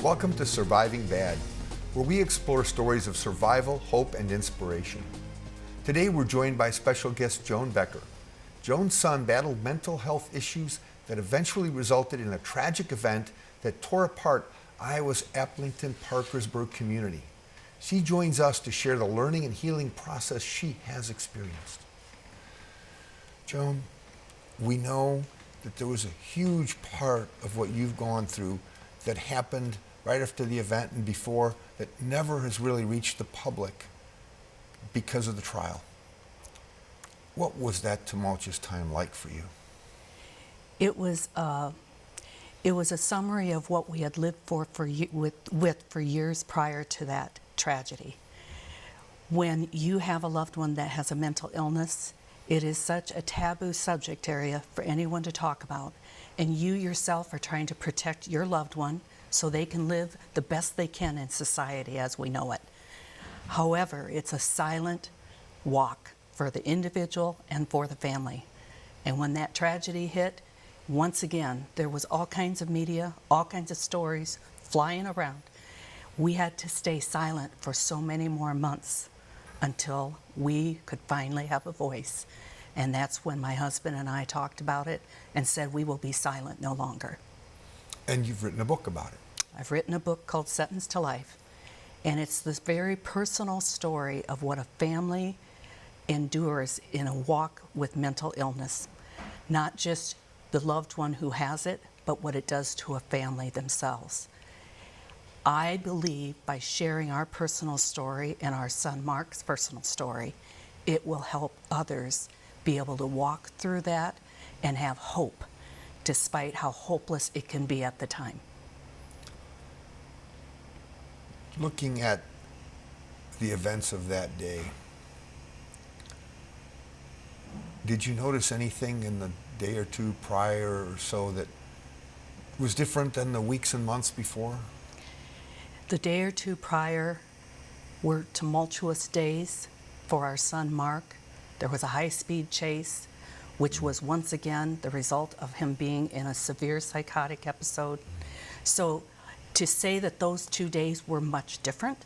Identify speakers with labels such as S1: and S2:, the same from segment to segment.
S1: Welcome to Surviving Bad, where we explore stories of survival, hope, and inspiration. Today we're joined by special guest Joan Becker. Joan's son battled mental health issues that eventually resulted in a tragic event that tore apart Iowa's Appleton-Parkersburg community. She joins us to share the learning and healing process she has experienced. Joan, we know that there was a huge part of what you've gone through that happened right after the event and before that never has really reached the public because of the trial. What was that tumultuous time like for you?
S2: It was a summary of what we had lived for years prior to that tragedy. When you have a loved one that has a mental illness, it is such a taboo subject area for anyone to talk about, and you yourself are trying to protect your loved one so they can live the best they can in society as we know it. However, it's a silent walk for the individual and for the family. And when that tragedy hit, once again, there was all kinds of media, all kinds of stories flying around. We had to stay silent for so many more months until we could finally have a voice. And that's when my husband and I talked about it and said we will be silent no longer.
S1: And you've written a book about it.
S2: I've written a book called Sentenced to Life, and it's this very personal story of what a family endures in a walk with mental illness. Not just the loved one who has it, but what it does to a family themselves. I believe by sharing our personal story and our son Mark's personal story, it will help others be able to walk through that and have hope, despite how hopeless it can be at the time.
S1: Looking at the events of that day, did you notice anything in the day or two prior or so that was different than the weeks and months before?
S2: The day or two prior were tumultuous days for our son Mark. There was a high-speed chase, which was once again the result of him being in a severe psychotic episode. So to say that those 2 days were much different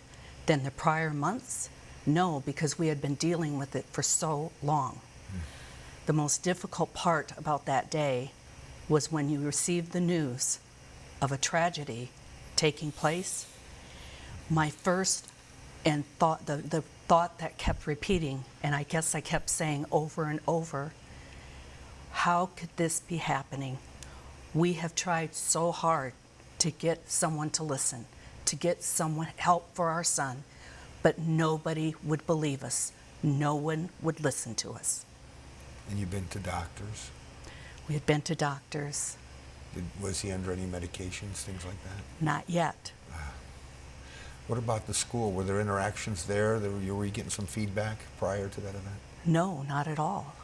S2: than the prior months, no, because we had been dealing with it for so long. The most difficult part about that day was when you received the news of a tragedy taking place. My first and the thought that kept repeating, and I guess I kept saying over and over, how could this be happening? We have tried so hard to get someone to listen, to get someone help for our son, but nobody would believe us. No one would listen to us.
S1: And you've been to doctors?
S2: We had been to doctors.
S1: Was he under any medications, things like that?
S2: Not yet.
S1: What about the school? Were there interactions there? Were you getting some feedback prior to that event?
S2: No, not at all.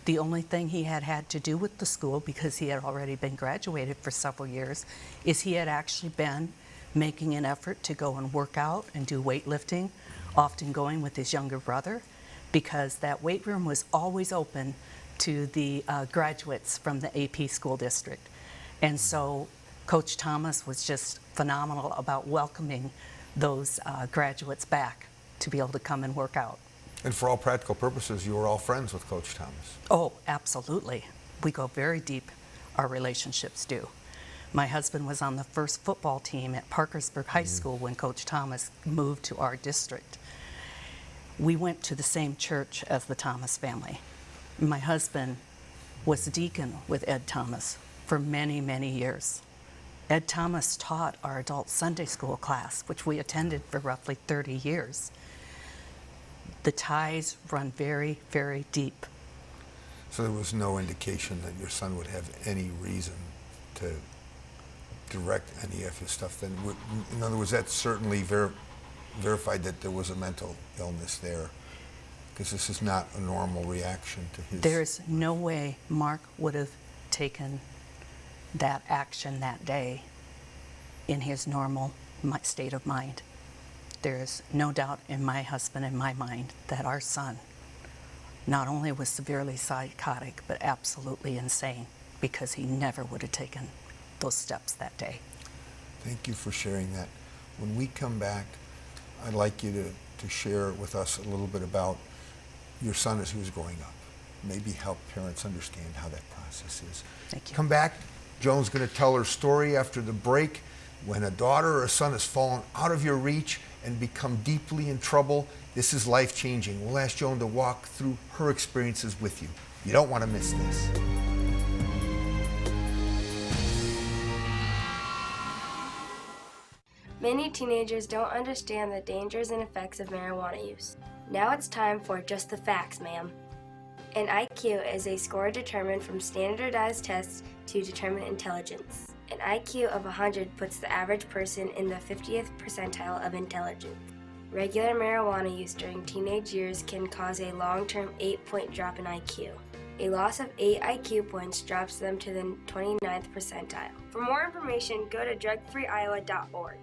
S2: The only thing he had to do with the school, because he had already been graduated for several years, is he had actually been making an effort to go and work out and do weightlifting, often going with his younger brother, because that weight room was always open to the graduates from the AP school district. And so Coach Thomas was just phenomenal about welcoming those graduates back to be able to come and work out.
S1: And for all practical purposes, you were all friends with Coach Thomas.
S2: Oh, absolutely. We go very deep, our relationships do. My husband was on the first football team at Parkersburg High School when Coach Thomas moved to our district. We went to the same church as the Thomas family. My husband was deacon with Ed Thomas for many, many years. Ed Thomas taught our adult Sunday school class, which we attended for roughly 30 years. The ties run very, very deep.
S1: So there was no indication that your son would have any reason to direct any of his stuff then? In other words, that certainly verified that there was a mental illness there, because this is not a normal reaction to his...
S2: There's no way Mark would have taken that action that day in his normal state of mind. There's no doubt in my husband and my mind that our son not only was severely psychotic, but absolutely insane, because he never would have taken those steps that day.
S1: Thank you for sharing that. When we come back, I'd like you to share with us a little bit about your son as he was growing up. Maybe help parents understand how that process is.
S2: Thank you.
S1: Come back. Joan's going to tell her story after the break. When a daughter or a son has fallen out of your reach and become deeply in trouble, this is life-changing. We'll ask Joan to walk through her experiences with you. You don't want to miss this.
S3: Many teenagers don't understand the dangers and effects of marijuana use. Now it's time for Just the Facts, ma'am. An IQ is a score determined from standardized tests to determine intelligence. An IQ of 100 puts the average person in the 50th percentile of intelligence. Regular marijuana use during teenage years can cause a long-term 8-point drop in IQ. A loss of 8 IQ points drops them to the 29th percentile. For more information, go to drugfreeiowa.org.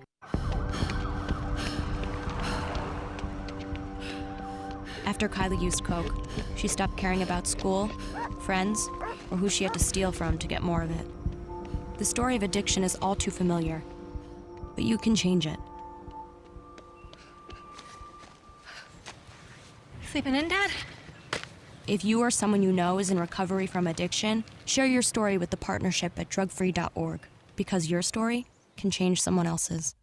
S4: After Kylie used coke, she stopped caring about school, friends, or who she had to steal from to get more of it. The story of addiction is all too familiar, but you can change it.
S5: Sleeping in, Dad?
S4: If you or someone you know is in recovery from addiction, share your story with the partnership at drugfree.org, because your story can change someone else's.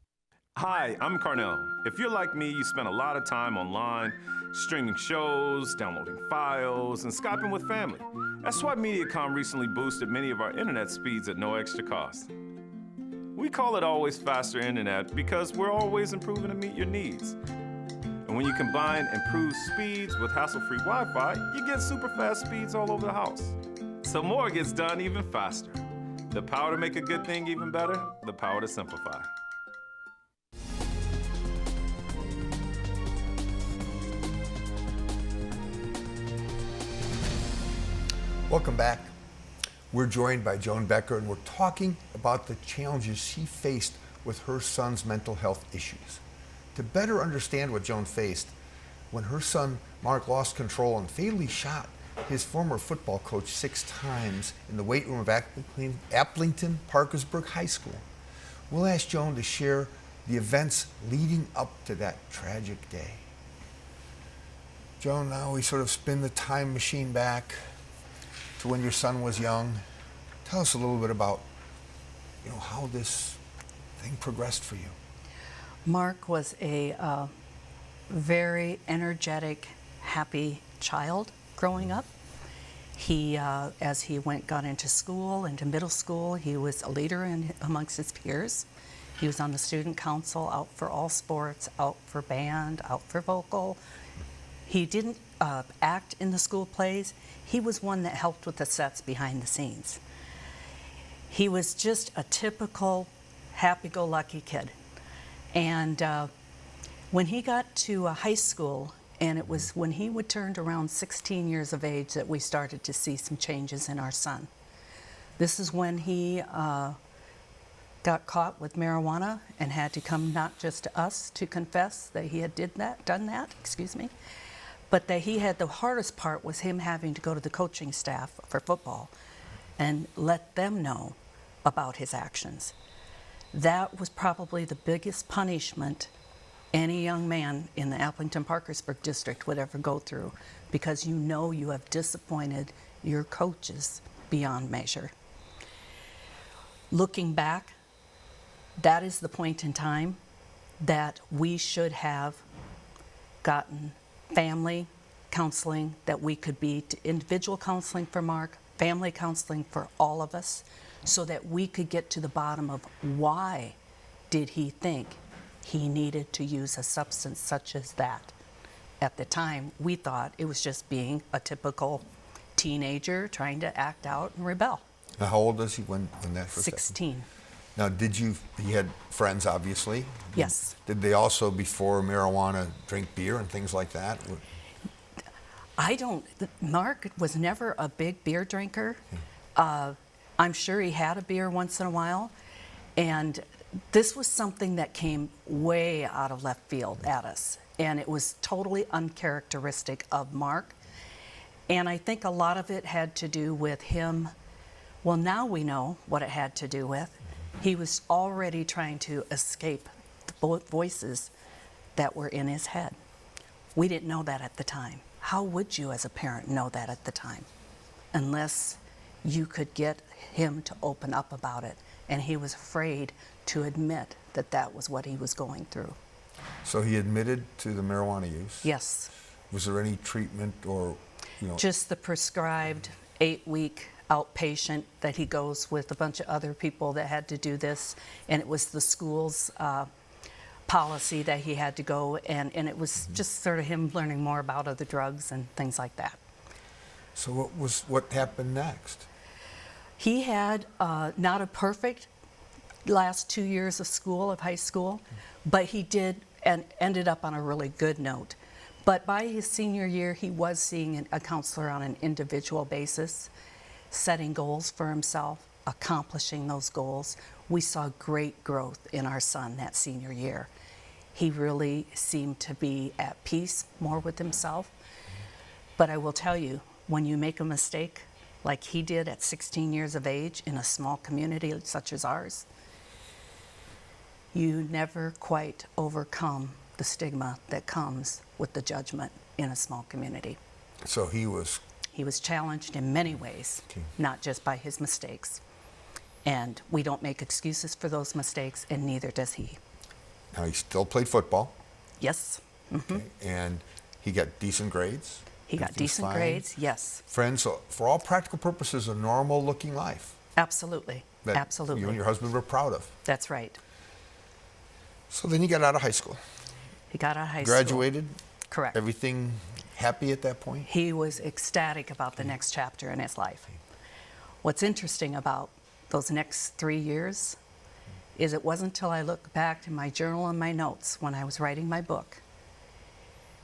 S6: Hi, I'm Carnell. If you're like me, you spend a lot of time online, streaming shows, downloading files, and Skyping with family. That's why Mediacom recently boosted many of our internet speeds at no extra cost. We call it always faster internet because we're always improving to meet your needs. And when you combine improved speeds with hassle-free Wi-Fi, you get super fast speeds all over the house. So more gets done even faster. The power to make a good thing even better, the power to simplify.
S1: Welcome back. We're joined by Joan Becker, and we're talking about the challenges she faced with her son's mental health issues. To better understand what Joan faced, when her son Mark lost control and fatally shot his former football coach 6 times in the weight room of Applington Parkersburg High School, we'll ask Joan to share the events leading up to that tragic day. Joan, now we sort of spin the time machine back to when your son was young. Tell us a little bit about, how this thing progressed for you.
S2: Mark was a very energetic, happy child growing up. He, as he got into school, into middle school, he was a leader amongst his peers. He was on the student council, out for all sports, out for band, out for vocal. He didn't act in the school plays. He was one that helped with the sets behind the scenes. He was just a typical happy-go-lucky kid. And when he got to high school, and it was when he turned around 16 years of age that we started to see some changes in our son. This is when he got caught with marijuana and had to come not just to us to confess that he had done that, but that he had the hardest part was him having to go to the coaching staff for football and let them know about his actions. That was probably the biggest punishment any young man in the Applington-Parkersburg district would ever go through, because you have disappointed your coaches beyond measure. Looking back, that is the point in time that we should have gotten family counseling, that we could be individual counseling for Mark, family counseling for all of us, so that we could get to the bottom of why did he think he needed to use a substance such as that. At the time, we thought it was just being a typical teenager trying to act out and rebel.
S1: Now, how old was he when that first
S2: 16.
S1: happened? Now, he had friends, obviously.
S2: Yes.
S1: Did they also, before marijuana, drink beer and things like that?
S2: Mark was never a big beer drinker. I'm sure he had a beer once in a while. And this was something that came way out of left field at us. And it was totally uncharacteristic of Mark. And I think a lot of it had to do with him. Well, now we know what it had to do with. He was already trying to escape the voices that were in his head. We didn't know that at the time. How would you as a parent know that at the time? Unless you could get him to open up about it. And he was afraid to admit that that was what he was going through.
S1: So he admitted to the marijuana use?
S2: Yes.
S1: Was there any treatment or,
S2: Just the prescribed 8-week outpatient that he goes with a bunch of other people that had to do this. And it was the school's policy that he had to go, and it was just sort of him learning more about other drugs and things like that.
S1: So what happened next?
S2: He had not a perfect last 2 years of school, of high school, but he did and ended up on a really good note. But by his senior year, he was seeing a counselor on an individual basis, setting goals for himself, accomplishing those goals. We saw great growth in our son that senior year. He really seemed to be at peace more with himself. But I will tell you, when you make a mistake like he did at 16 years of age in a small community such as ours, you never quite overcome the stigma that comes with the judgment in a small community.
S1: So he was
S2: challenged in many ways, not just by his mistakes. And we don't make excuses for those mistakes, and neither does he.
S1: Now, he still played football.
S2: Yes. Mm-hmm.
S1: Okay. And he got decent grades?
S2: He got decent grades, yes.
S1: Friends, so for all practical purposes, a normal-looking life.
S2: Absolutely.
S1: That
S2: Absolutely.
S1: you and your husband were proud of.
S2: That's right.
S1: So then he got out of high school.
S2: He got out of high school.
S1: Graduated?
S2: Correct.
S1: Everything happy at that point?
S2: He was ecstatic about the next chapter in his life. What's interesting about those next 3 years is it wasn't until I looked back in my journal and my notes when I was writing my book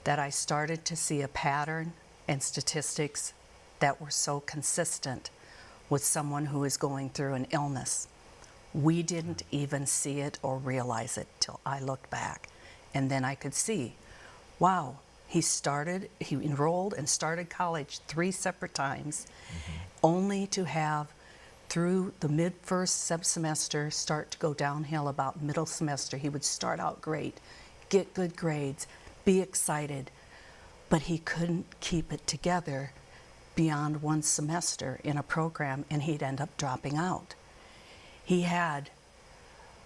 S2: that I started to see a pattern and statistics that were so consistent with someone who is going through an illness. We didn't even see it or realize it till I looked back. And then I could see, wow, he enrolled and started college 3 separate times, only to have, through the first semester, start to go downhill about middle semester. He would start out great, get good grades, be excited, but he couldn't keep it together beyond 1 semester in a program, and he'd end up dropping out. He had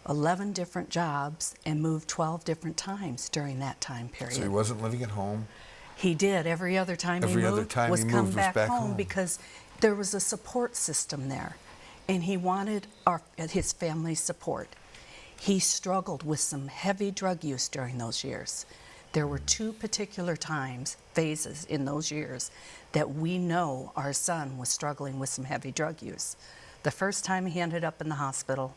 S2: 11 different jobs and moved 12 different times during that time period.
S1: So he wasn't living at home?
S2: He did. Every other time he moved was come back home because there was a support system there, and he wanted his family's support. He struggled with some heavy drug use during those years. There were 2 particular phases in those years that we know our son was struggling with some heavy drug use. The first time he ended up in the hospital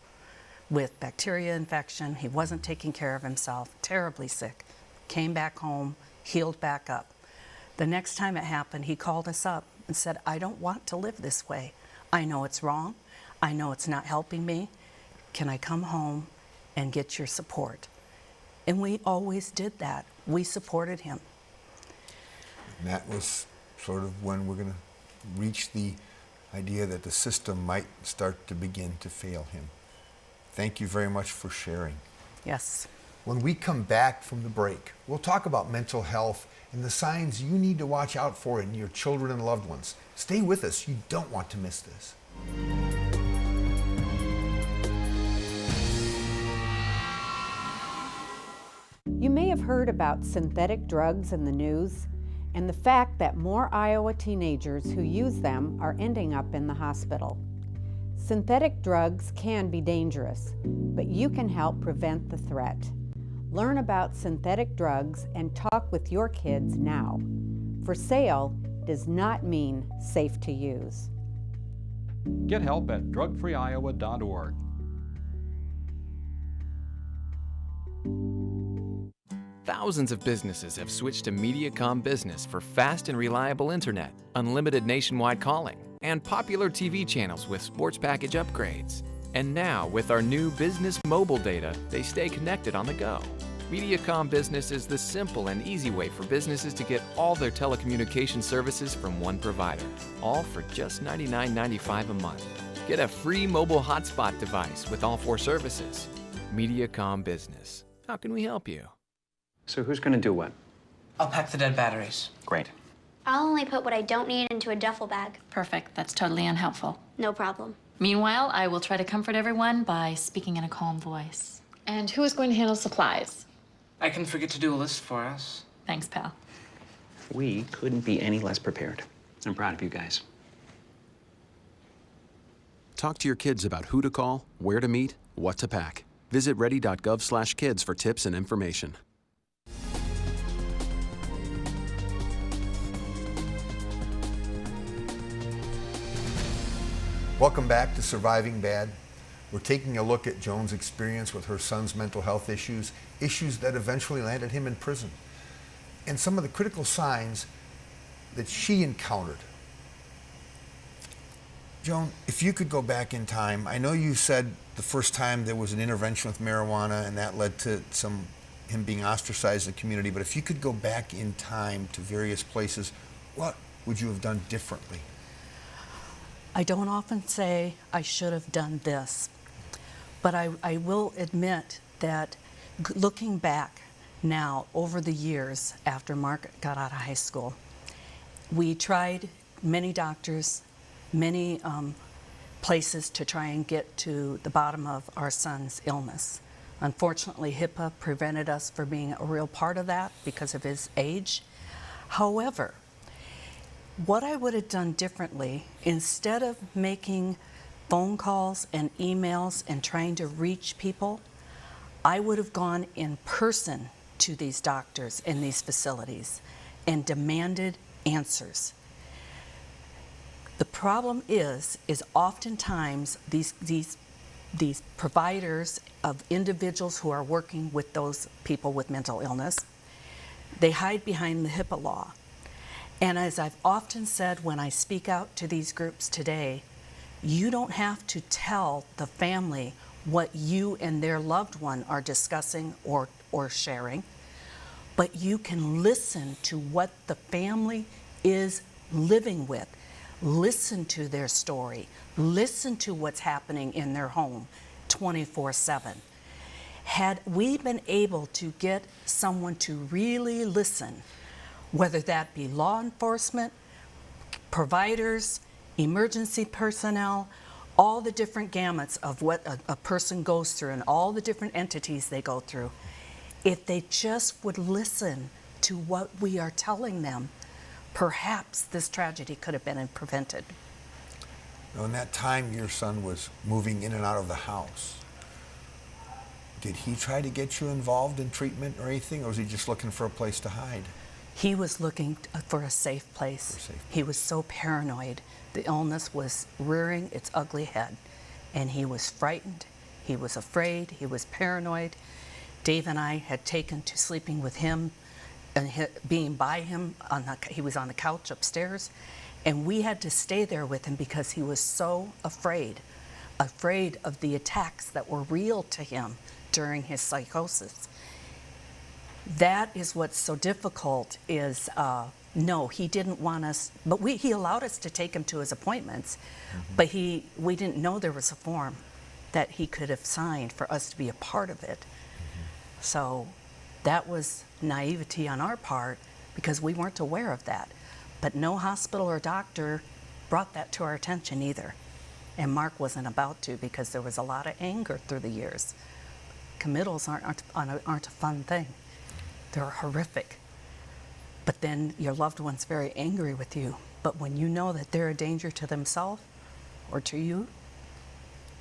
S2: with bacteria infection. He wasn't taking care of himself, terribly sick, came back home, healed back up. The next time it happened, he called us up and said, I don't want to live this way. I know it's wrong. I know it's not helping me. Can I come home and get your support? And we always did that. We supported him.
S1: And that was sort of when we're going to reach the idea that the system might start to begin to fail him. Thank you very much for sharing.
S2: Yes.
S1: When we come back from the break, we'll talk about mental health and the signs you need to watch out for in your children and loved ones. Stay with us. You don't want to miss this.
S5: You may have heard about synthetic drugs in the news and the fact that more Iowa teenagers who use them are ending up in the hospital. Synthetic drugs can be dangerous, but you can help prevent the threat. Learn about synthetic drugs and talk with your kids now. For sale does not mean safe to use.
S7: Get help at drugfreeiowa.org.
S8: Thousands of businesses have switched to Mediacom Business for fast and reliable internet, unlimited nationwide calling, and popular TV channels with sports package upgrades. And now, with our new business mobile data, they stay connected on the go. Mediacom Business is the simple and easy way for businesses to get all their telecommunication services from one provider, all for just $99.95 a month. Get a free mobile hotspot device with all 4 services. Mediacom Business. How can we help you?
S9: So who's going to do what?
S10: I'll pack the dead batteries.
S9: Great.
S11: I'll only put what I don't need into a duffel bag.
S12: Perfect. That's totally unhelpful.
S11: No problem.
S12: Meanwhile, I will try to comfort everyone by speaking in a calm voice. And who is going to handle supplies?
S10: I can forget to do a list for us.
S12: Thanks, pal.
S9: We couldn't be any less prepared. I'm proud of you guys.
S13: Talk to your kids about who to call, where to meet, what to pack. Visit ready.gov/kids for tips and information.
S1: Welcome back to Surviving Bad. We're taking a look at Joan's experience with her son's mental health issues that eventually landed him in prison, and some of the critical signs that she encountered. Joan, if you could go back in time, I know you said the first time there was an intervention with marijuana and that led to him being ostracized in the community, but if you could go back in time to various places, what would you have done differently?
S2: I don't often say I should have done this, but I will admit that looking back now over the years after Mark got out of high school, we tried many doctors, many places to try and get to the bottom of our son's illness. Unfortunately, HIPAA prevented us from being a real part of that because of his age. However, what I would have done differently, instead of making phone calls and emails and trying to reach people, I would have gone in person to these doctors in these facilities and demanded answers. The problem is oftentimes these providers of individuals who are working with those people with mental illness, they hide behind the HIPAA law. And as I've often said when I speak out to these groups today, you don't have to tell the family what you and their loved one are discussing or sharing, but you can listen to what the family is living with. Listen to their story. Listen to what's happening in their home 24/7. Had we been able to get someone to really listen, whether that be law enforcement, providers, emergency personnel, all the different gamuts of what a person goes through and all the different entities they go through, if they just would listen to what we are telling them, perhaps this tragedy could have been prevented.
S1: Now, in that time your son was moving in and out of the house, did he try to get you involved in treatment or anything, or was he just looking for a place to hide?
S2: He was looking for a safe place. He was so paranoid. The illness was rearing its ugly head, and he was frightened, he was afraid, he was paranoid. Dave and I had taken to sleeping with him and being by him. He was on the couch upstairs, and we had to stay there with him because he was so afraid of the attacks that were real to him during his psychosis. That is what's so difficult is, no, he didn't want us, but he allowed us to take him to his appointments, but we didn't know there was a form that he could have signed for us to be a part of it. So that was naivety on our part because we weren't aware of that. But no hospital or doctor brought that to our attention either. And Mark wasn't about to because there was a lot of anger through the years. Committals aren't a fun thing. They're horrific. But then your loved one's very angry with you. But when you know that they're a danger to themselves or to you,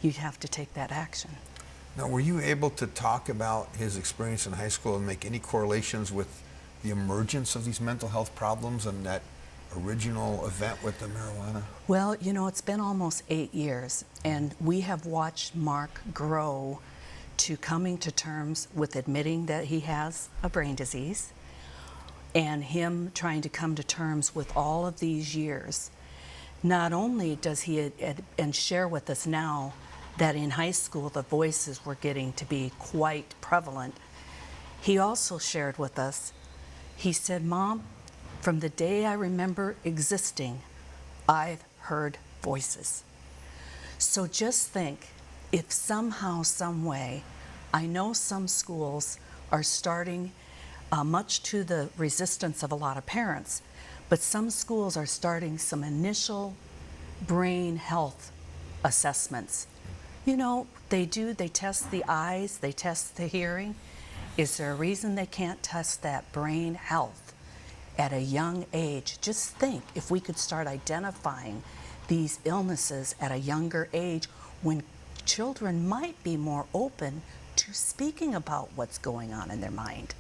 S2: you have to take that action.
S1: Now, were you able to talk about his experience in high school and make any correlations with the emergence of these mental health problems and that original event with the marijuana?
S2: Well, you know, it's been almost 8 years, and we have watched Mark grow to coming to terms with admitting that he has a brain disease and him trying to come to terms with all of these years. Not only does he and share with us now that in high school the voices were getting to be quite prevalent, he also shared with us, he said, "Mom, from the day I remember existing, I've heard voices." So just think, if somehow, some way, I know some schools are starting, much to the resistance of a lot of parents, but some schools are starting some initial brain health assessments. You know, they test the eyes, they test the hearing. Is there a reason they can't test that brain health at a young age? Just think if we could start identifying these illnesses at a younger age when children might be more open to speaking about what's going on in their mind.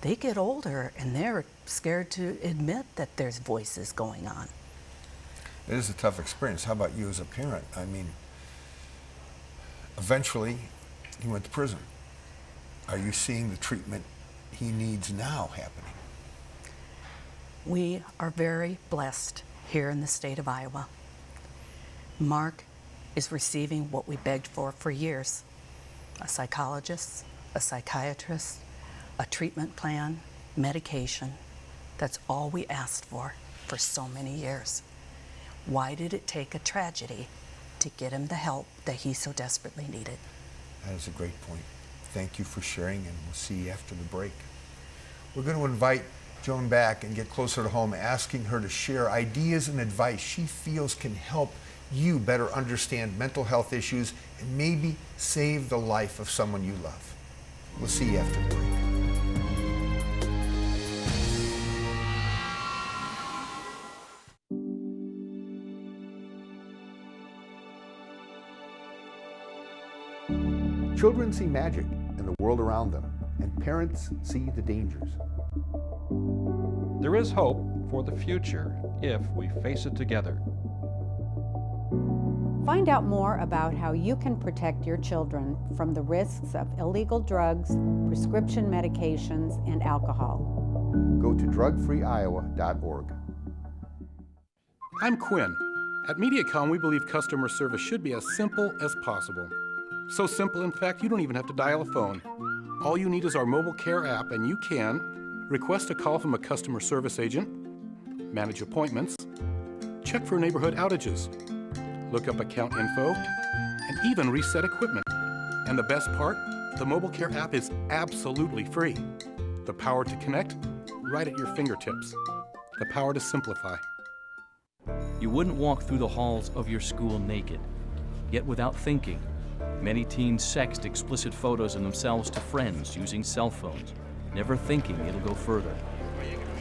S2: They get older and they're scared to admit that there's voices going on.
S1: It is a tough experience. How about you as a parent? I mean, eventually he went to prison. Are you seeing the treatment he needs now happening?
S2: We are very blessed here in the state of Iowa. Mark is receiving what we begged for years: a psychologist, a psychiatrist, a treatment plan, medication. That's all we asked for so many years. Why did it take a tragedy to get him the help that he so desperately needed?
S1: That is a great point. Thank you for sharing, and we'll see you after the break. We're going to invite Joan back and get closer to home, asking her to share ideas and advice she feels can help you better understand mental health issues and maybe save the life of someone you love. We'll see you after the break. Children see magic in the world around them, and parents see the dangers.
S7: There is hope for the future if we face it together.
S5: Find out more about how you can protect your children from the risks of illegal drugs, prescription medications, and alcohol.
S1: Go to drugfreeiowa.org.
S14: I'm Quinn. At Mediacom, we believe customer service should be as simple as possible. So simple, in fact, you don't even have to dial a phone. All you need is our mobile care app, and you can request a call from a customer service agent, manage appointments, check for neighborhood outages, look up account info, and even reset equipment. And the best part, the mobile care app is absolutely free. The power to connect, right at your fingertips. The power to simplify.
S15: You wouldn't walk through the halls of your school naked, yet without thinking. Many teens sext explicit photos of themselves to friends using cell phones, never thinking it'll go further.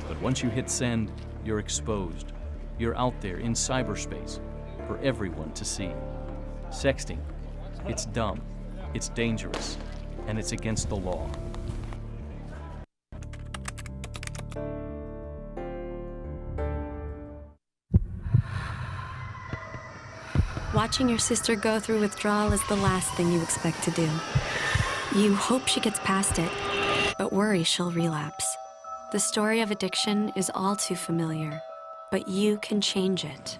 S15: But once you hit send, you're exposed. You're out there in cyberspace for everyone to see. Sexting, it's dumb, it's dangerous, and it's against the law.
S4: Watching your sister go through withdrawal is the last thing you expect to do. You hope she gets past it, but worry she'll relapse. The story of addiction is all too familiar, but you can change it.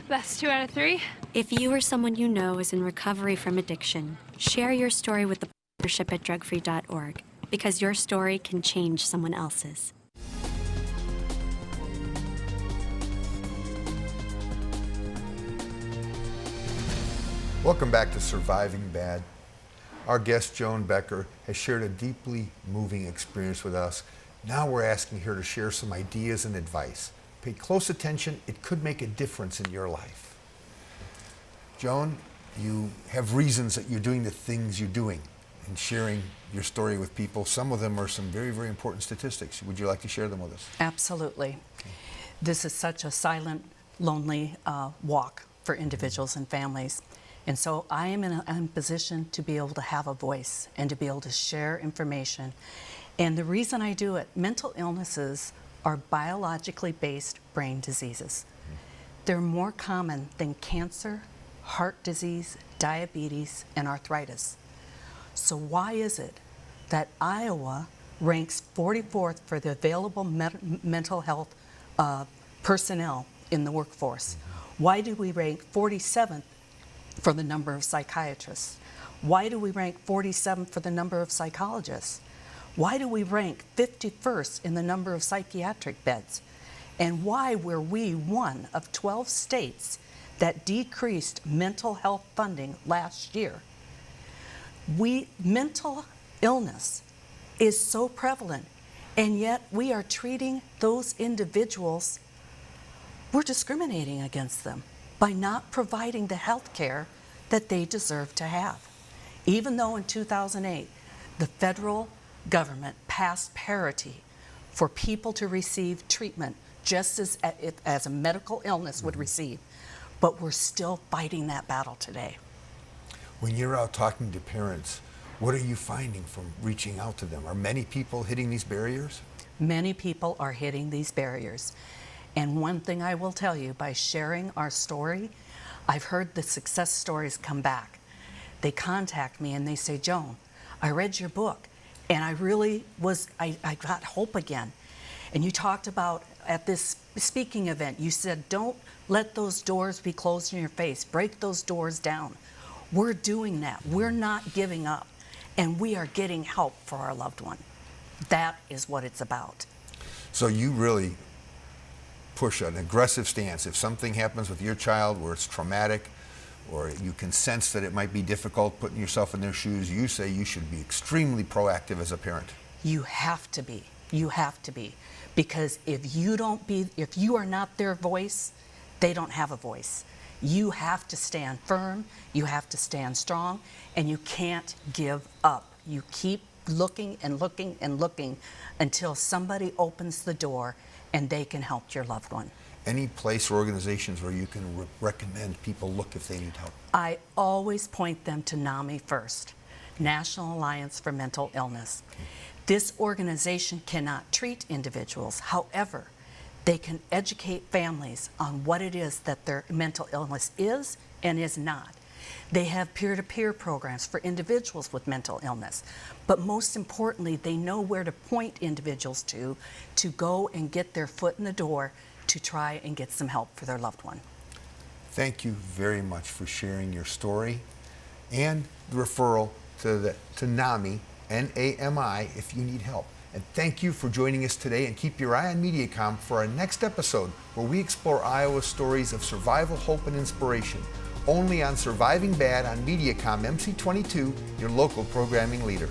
S16: That's 2 out of 3.
S4: If you or someone you know is in recovery from addiction, share your story with the partnership at drugfree.org, because your story can change someone else's.
S1: Welcome back to Surviving Bad. Our guest, Joan Becker, has shared a deeply moving experience with us. Now we're asking her to share some ideas and advice. Pay close attention. It could make a difference in your life. Joan, you have reasons that you're doing the things you're doing and sharing your story with people. Some of them are some very, very important statistics. Would you like to share them with us?
S2: Absolutely. This is such a silent, lonely walk for individuals and families. And so I am in a position to be able to have a voice and to be able to share information. And the reason I do it, mental illnesses are biologically based brain diseases. They're more common than cancer, heart disease, diabetes, and arthritis. So why is it that Iowa ranks 44th for the available mental health personnel in the workforce? Why do we rank 47th for the number of psychiatrists? Why do we rank 47th for the number of psychologists? Why do we rank 51st in the number of psychiatric beds? and why were we one of 12 states that decreased mental health funding last year? Mental illness is so prevalent, and yet we are treating those individuals, we're discriminating against them by not providing the health care that they deserve to have. Even though in 2008, the federal government passed parity for people to receive treatment just as a medical illness would receive, but we're still fighting that battle today.
S1: When you're out talking to parents, what are you finding from reaching out to them? Are many people hitting these barriers?
S2: Many people are hitting these barriers. And one thing I will tell you, by sharing our story, I've heard the success stories come back. They contact me and they say, Joan, I read your book and I really I got hope again. And you talked about at this speaking event, you said, don't let those doors be closed in your face. Break those doors down. We're doing that. We're not giving up. And we are getting help for our loved one. That is what it's about.
S1: So you really push an aggressive stance. If something happens with your child where it's traumatic, or you can sense that it might be difficult putting yourself in their shoes, you say you should be extremely proactive as a parent.
S2: You have to be. You have to be. Because if you are not their voice, they don't have a voice. You have to stand firm, you have to stand strong, and you can't give up. You keep looking and looking and looking until somebody opens the door and they can help your loved one.
S1: Any place or organizations where you can recommend people look if they need help?
S2: I always point them to NAMI first, National Alliance for Mental Illness. This organization cannot treat individuals. However, they can educate families on what it is that their mental illness is and is not. They have peer-to-peer programs for individuals with mental illness. But most importantly, they know where to point individuals to go and get their foot in the door to try and get some help for their loved one.
S1: Thank you very much for sharing your story and the referral to NAMI, N-A-M-I, if you need help. And thank you for joining us today, and keep your eye on Mediacom for our next episode where we explore Iowa's stories of survival, hope, and inspiration. Only on Surviving Bad on Mediacom MC22, your local programming leader.